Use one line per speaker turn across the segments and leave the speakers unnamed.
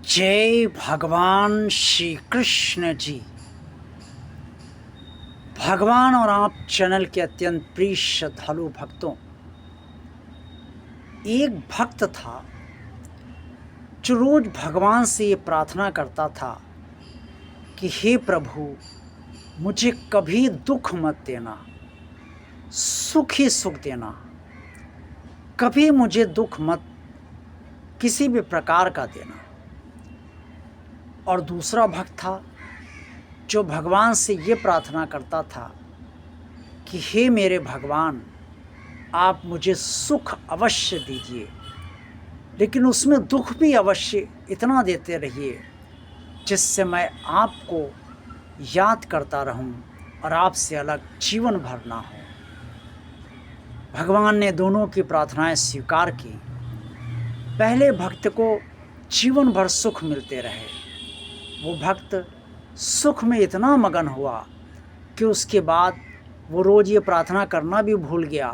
जय भगवान श्री कृष्ण जी। भगवान और आप चैनल के अत्यंत प्रिय श्रद्धालु भक्तों, एक भक्त था जो रोज भगवान से ये प्रार्थना करता था कि हे प्रभु, मुझे कभी दुख मत देना, सुख ही सुख देना, कभी मुझे दुख मत किसी भी प्रकार का देना। और दूसरा भक्त था जो भगवान से ये प्रार्थना करता था कि हे मेरे भगवान, आप मुझे सुख अवश्य दीजिए, लेकिन उसमें दुख भी अवश्य इतना देते रहिए जिससे मैं आपको याद करता रहूं और आपसे अलग जीवन भर ना हो। भगवान ने दोनों की प्रार्थनाएं स्वीकार की। पहले भक्त को जीवन भर सुख मिलते रहे। वो भक्त सुख में इतना मगन हुआ कि उसके बाद वो रोज़ ये प्रार्थना करना भी भूल गया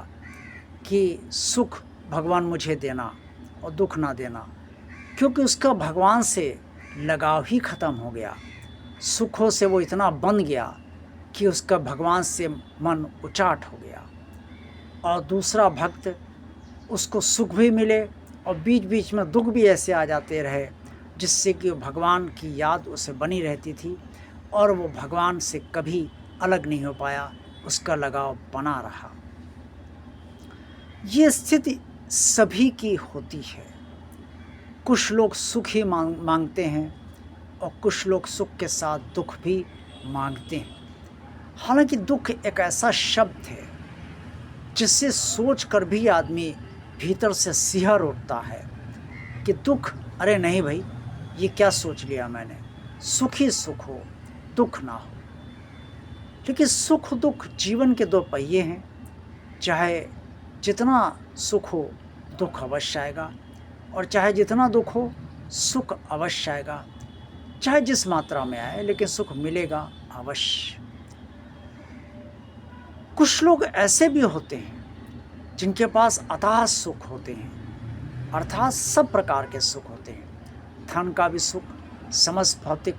कि सुख भगवान मुझे देना और दुख ना देना, क्योंकि उसका भगवान से लगाव ही ख़त्म हो गया। सुखों से वो इतना बंध गया कि उसका भगवान से मन उचाट हो गया। और दूसरा भक्त, उसको सुख भी मिले और बीच बीच में दुख भी ऐसे आ जाते रहे जिससे कि भगवान की याद उसे बनी रहती थी और वो भगवान से कभी अलग नहीं हो पाया, उसका लगाव बना रहा। ये स्थिति सभी की होती है। कुछ लोग सुख ही मांगते हैं और कुछ लोग सुख के साथ दुख भी मांगते हैं। हालांकि दुख एक ऐसा शब्द है जिससे सोच कर भी आदमी भीतर से सिहर उठता है कि दुख, अरे नहीं भाई, ये क्या सोच लिया मैंने, सुख ही सुख हो, दुख ना हो। लेकिन सुख दुख जीवन के दो पहिए हैं। चाहे जितना सुख हो दुख अवश्य आएगा, और चाहे जितना दुख हो सुख अवश्य आएगा। चाहे जिस मात्रा में आए, लेकिन सुख मिलेगा अवश्य। कुछ लोग ऐसे भी होते हैं जिनके पास अथाह सुख होते हैं, अर्थात सब प्रकार के सुख होते हैं। धन का भी सुख, समस्त भौतिक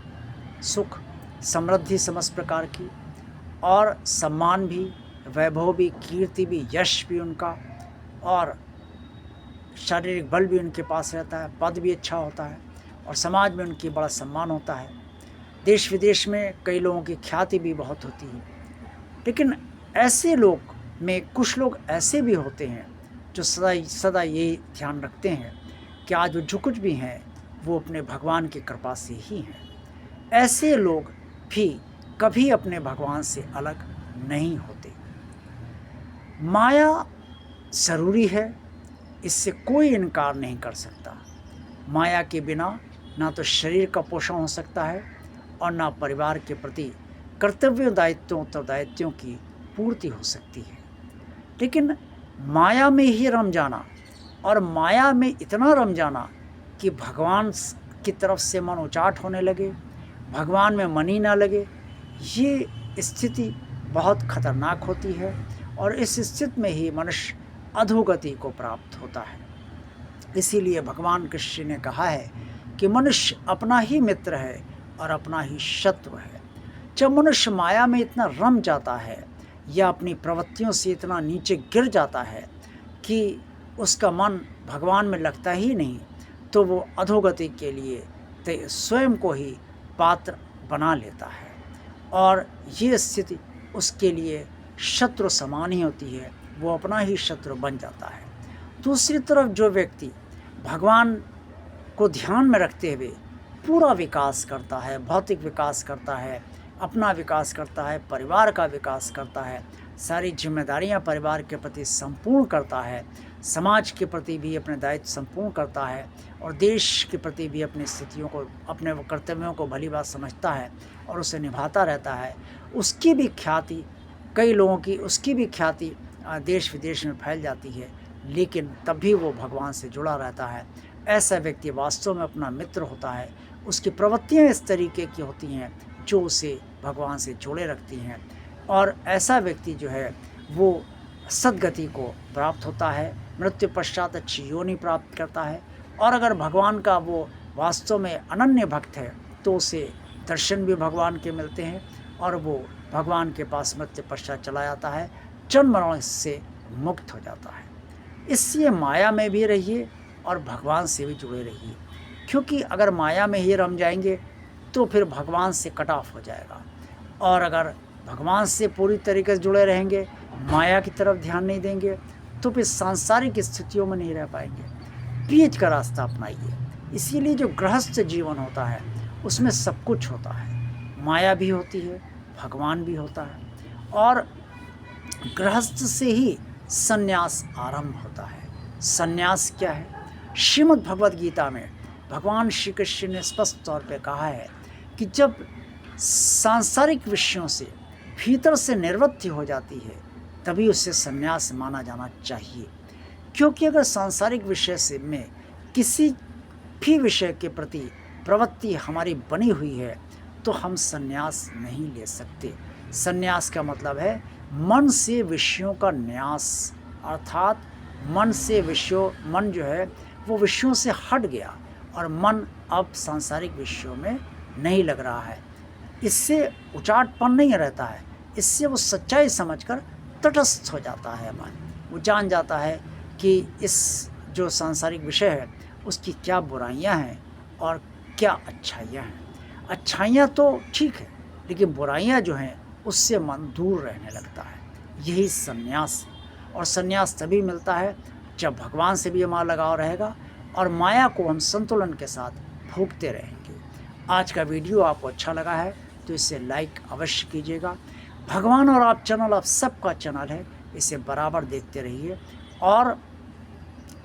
सुख, समृद्धि समस्त प्रकार की, और सम्मान भी, वैभव भी, कीर्ति भी, यश भी उनका, और शारीरिक बल भी उनके पास रहता है, पद भी अच्छा होता है और समाज में उनकी बड़ा सम्मान होता है। देश विदेश में कई लोगों की ख्याति भी बहुत होती है। लेकिन ऐसे लोग में कुछ लोग ऐसे भी होते हैं जो सदा यही ध्यान रखते हैं कि आज वो जो कुछ भी हैं वो अपने भगवान की कृपा से ही हैं। ऐसे लोग भी कभी अपने भगवान से अलग नहीं होते। माया ज़रूरी है, इससे कोई इनकार नहीं कर सकता। माया के बिना ना तो शरीर का पोषण हो सकता है और ना परिवार के प्रति कर्तव्यों, दायित्वों, उत्तरदायित्वों की पूर्ति हो सकती है। लेकिन माया में ही रम जाना, और माया में इतना रम जाना कि भगवान की तरफ से मन उचाट होने लगे, भगवान में मन ही ना लगे, ये स्थिति बहुत खतरनाक होती है। और इस स्थिति में ही मनुष्य अधोगति को प्राप्त होता है। इसीलिए भगवान कृष्ण ने कहा है कि मनुष्य अपना ही मित्र है और अपना ही शत्रु है। जब मनुष्य माया में इतना रम जाता है या अपनी प्रवृत्तियों से इतना नीचे गिर जाता है कि उसका मन भगवान में लगता ही नहीं, तो वो अधोगति के लिए स्वयं को ही पात्र बना लेता है, और ये स्थिति उसके लिए शत्रु समान ही होती है। वो अपना ही शत्रु बन जाता है। दूसरी तरफ जो व्यक्ति भगवान को ध्यान में रखते हुए पूरा विकास करता है, भौतिक विकास करता है, अपना विकास करता है, परिवार का विकास करता है, सारी जिम्मेदारियां परिवार के प्रति संपूर्ण करता है, समाज के प्रति भी अपने दायित्व संपूर्ण करता है, और देश के प्रति भी अपनी स्थितियों को, अपने कर्तव्यों को भली बात समझता है और उसे निभाता रहता है, उसकी भी ख्याति, कई लोगों की उसकी भी ख्याति देश विदेश में फैल जाती है, लेकिन तब भी वो भगवान से जुड़ा रहता है। ऐसा व्यक्ति वास्तव में अपना मित्र होता है। उसकी प्रवृत्तियाँ इस तरीके की होती हैं जो उसे भगवान से जोड़े रखती हैं, और ऐसा व्यक्ति जो है वो सद्गति को प्राप्त होता है, मृत्यु पश्चात अच्छी योनि प्राप्त करता है। और अगर भगवान का वो वास्तव में अनन्य भक्त है तो उसे दर्शन भी भगवान के मिलते हैं और वो भगवान के पास मृत्यु पश्चात चला जाता है, जन्म मरण से मुक्त हो जाता है। इसलिए माया में भी रहिए और भगवान से भी जुड़े रहिए, क्योंकि अगर माया में ही रम जाएंगे तो फिर भगवान से कट ऑफ हो जाएगा, और अगर भगवान से पूरी तरीके से जुड़े रहेंगे, माया की तरफ ध्यान नहीं देंगे, तो फिर सांसारिक स्थितियों में नहीं रह पाएंगे। बीच का रास्ता अपनाइए। इसीलिए जो गृहस्थ जीवन होता है उसमें सब कुछ होता है, माया भी होती है, भगवान भी होता है, और गृहस्थ से ही संन्यास आरंभ होता है। संन्यास क्या है? श्रीमद् भगवद गीता में भगवान श्री कृष्ण ने स्पष्ट तौर पे कहा है कि जब सांसारिक विषयों से भीतर से निवृत्ति हो जाती है तभी उसे संन्यास माना जाना चाहिए। क्योंकि अगर सांसारिक विषय से में किसी भी विषय के प्रति प्रवृत्ति हमारी बनी हुई है तो हम संन्यास नहीं ले सकते। संन्यास का मतलब है मन से विषयों का न्यास, अर्थात मन जो है वो विषयों से हट गया और मन अब सांसारिक विषयों में नहीं लग रहा है। इससे उचाटपन नहीं रहता है, इससे वो सच्चाई समझकर तटस्थ हो जाता है मन। वो जान जाता है कि इस जो सांसारिक विषय है उसकी क्या बुराइयां हैं और क्या अच्छाइयां हैं। अच्छाइयां तो ठीक है, लेकिन बुराइयां जो हैं उससे मन दूर रहने लगता है। यही संन्यास है, और संन्यास तभी मिलता है जब भगवान से भी हमारा लगाव रहेगा और माया को हम संतुलन के साथ भोगते रहेंगे। आज का वीडियो आपको अच्छा लगा है तो इसे लाइक अवश्य कीजिएगा। भगवान और आप चैनल आप सबका चैनल है, इसे बराबर देखते रहिए और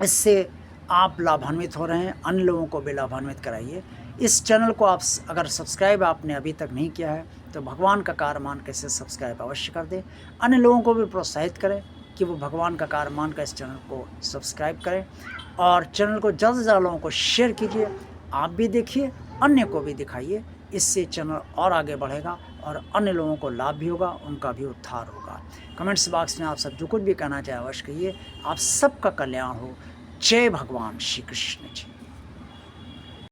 इससे आप लाभान्वित हो रहे हैं, अन्य लोगों को भी लाभान्वित कराइए। इस चैनल को आप अगर सब्सक्राइब आपने अभी तक नहीं किया है तो भगवान का कार्य मान के इसे सब्सक्राइब अवश्य कर दें। अन्य लोगों को भी प्रोत्साहित करें कि वो भगवान का कार्य मान कर इस चैनल को सब्सक्राइब करें, और चैनल को ज़्यादा से ज़्यादा लोगों को शेयर कीजिए। आप भी देखिए, अन्य को भी दिखाइए, इससे चैनल और आगे बढ़ेगा और अन्य लोगों को लाभ भी होगा, उनका भी उद्धार होगा। कमेंट्स बॉक्स में आप सब जो कुछ भी कहना चाहे अवश्य कहिए। आप सबका कल्याण हो। जय भगवान श्री कृष्ण जी।